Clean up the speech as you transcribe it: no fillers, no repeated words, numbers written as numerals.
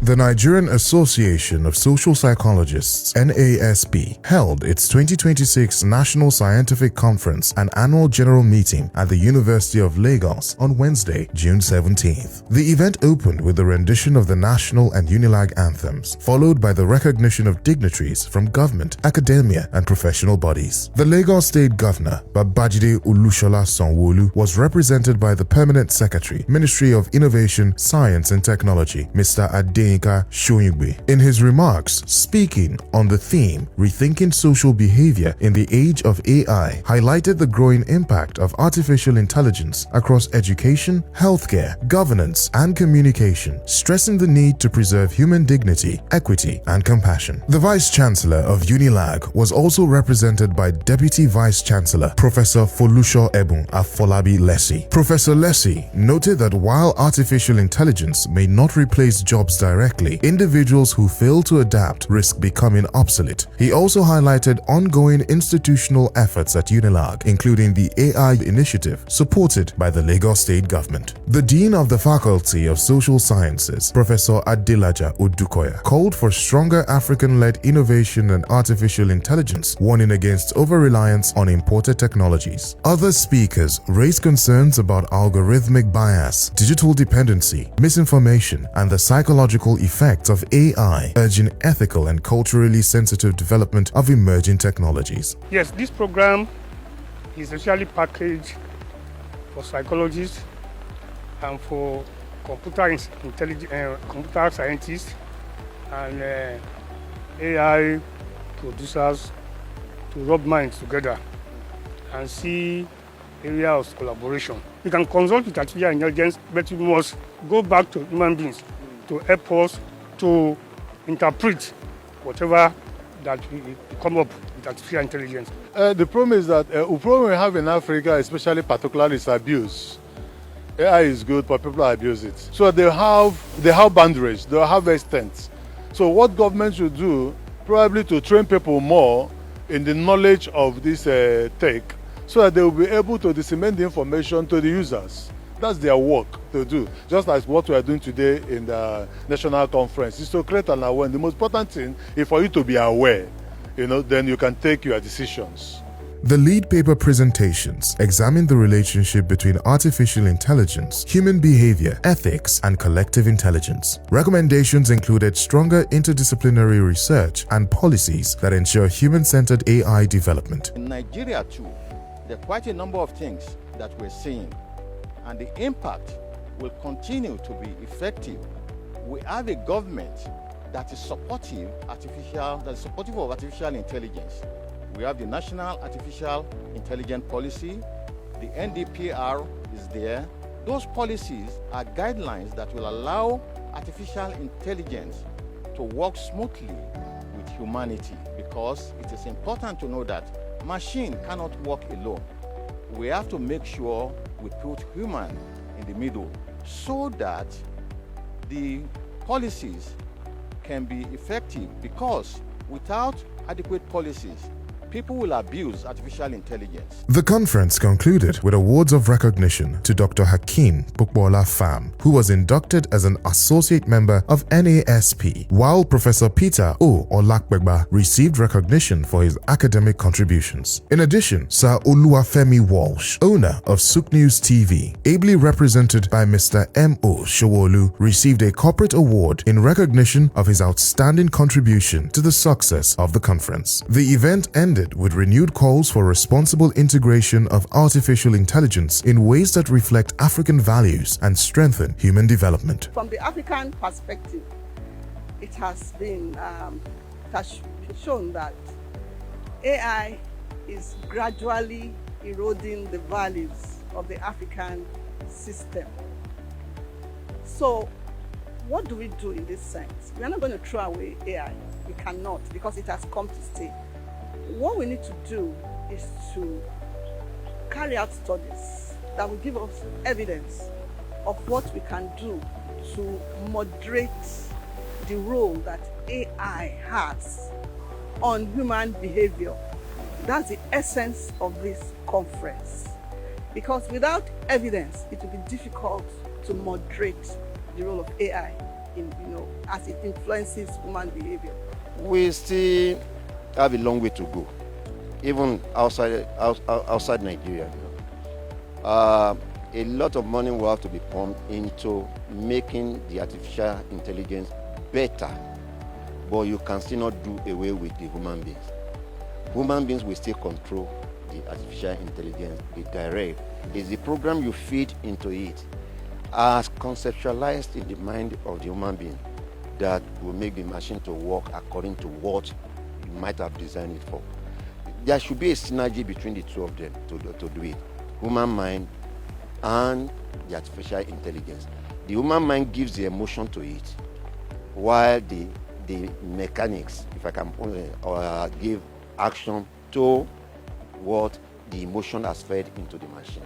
The Nigerian Association of Social Psychologists, NASP, held its 2026 National Scientific Conference and Annual General Meeting at the University of Lagos on Wednesday, June 17th. The event opened with the rendition of the national and UNILAG anthems, followed by the recognition of dignitaries from government, academia, and professional bodies. The Lagos State Governor, Babajide Olusola Sanwo-Olu, was represented by the Permanent Secretary, Ministry of Innovation, Science and Technology, Mr. Adebiyi. In his remarks, speaking on the theme Rethinking Social Behavior in the Age of AI, highlighted the growing impact of artificial intelligence across education, healthcare, governance, and communication, stressing the need to preserve human dignity, equity, and compassion. The Vice-Chancellor of UNILAG was also represented by Deputy Vice-Chancellor Professor Folusho Ebun Afolabi Lessi. Professor Lessi noted that while artificial intelligence may not replace jobs directly, individuals who fail to adapt risk becoming obsolete. He also highlighted ongoing institutional efforts at UNILAG, including the AI initiative supported by the Lagos State Government. The Dean of the Faculty of Social Sciences, Professor Adelaja Odukoya, called for stronger African-led innovation and artificial intelligence, warning against over-reliance on imported technologies. Other speakers raised concerns about algorithmic bias, digital dependency, misinformation, and the psychological effects of AI, urging ethical and culturally sensitive development of emerging technologies. Yes, this program is especially packaged for psychologists and for computer scientists and AI producers to rub minds together and see areas of collaboration. You can consult with artificial intelligence, but you must go back to human beings to help us to interpret whatever that we come up with artificial intelligence. The problem is that the problem we have in Africa, especially particularly, is abuse. AI is good, but people abuse it. So they have boundaries, they have extents. So what government should do, probably to train people more in the knowledge of this tech, so that they will be able to disseminate the information to the users. That's their work to do, just as what we are doing today in the national conference is to create an awareness. The most important thing is for you to be aware, then you can take your decisions. The lead paper presentations examined the relationship between artificial intelligence, human behavior, ethics, and collective intelligence. Recommendations included stronger interdisciplinary research and policies that ensure human-centered AI development. In Nigeria too, there are quite a number of things that we're seeing, and the impact will continue to be effective. We have a government that is supportive of artificial intelligence. We have the National Artificial Intelligence Policy, the NDPR is there. Those policies are guidelines that will allow artificial intelligence to work smoothly with humanity, because it is important to know that machine cannot work alone. We have to make sure we put human in the middle so that the policies can be effective, because without adequate policies, people will abuse artificial intelligence. The conference concluded with awards of recognition to Dr. Hakeem Pukbola Pham, who was inducted as an associate member of NASP, while Professor Peter O. Olakbegba received recognition for his academic contributions. In addition, Sir Oluwafemi Walsh, owner of SOUQ News TV, ably represented by Mr. M.O. Showolu, received a corporate award in recognition of his outstanding contribution to the success of the conference. The event ended with renewed calls for responsible integration of artificial intelligence in ways that reflect African values and strengthen human development. From the African perspective, it has shown that AI is gradually eroding the values of the African system. So what do we do in this sense? We are not going to throw away AI. We cannot, because it has come to stay. What we need to do is to carry out studies that will give us evidence of what we can do to moderate the role that AI has on human behavior. That's the essence of this conference. Because without evidence, it will be difficult to moderate the role of AI in, as it influences human behavior? We still have a long way to go, even outside Nigeria. A lot of money will have to be pumped into making the artificial intelligence better, but you can still not do away with the human beings. Human beings will still control the artificial intelligence, the direct. It's the program you feed into it as conceptualized in the mind of the human being that will make the machine to work according to what you might have designed it for. There should be a synergy between the two of them to do it. Human mind and the artificial intelligence. The human mind gives the emotion to it, while the mechanics, if I can give action to what the emotion has fed into the machine.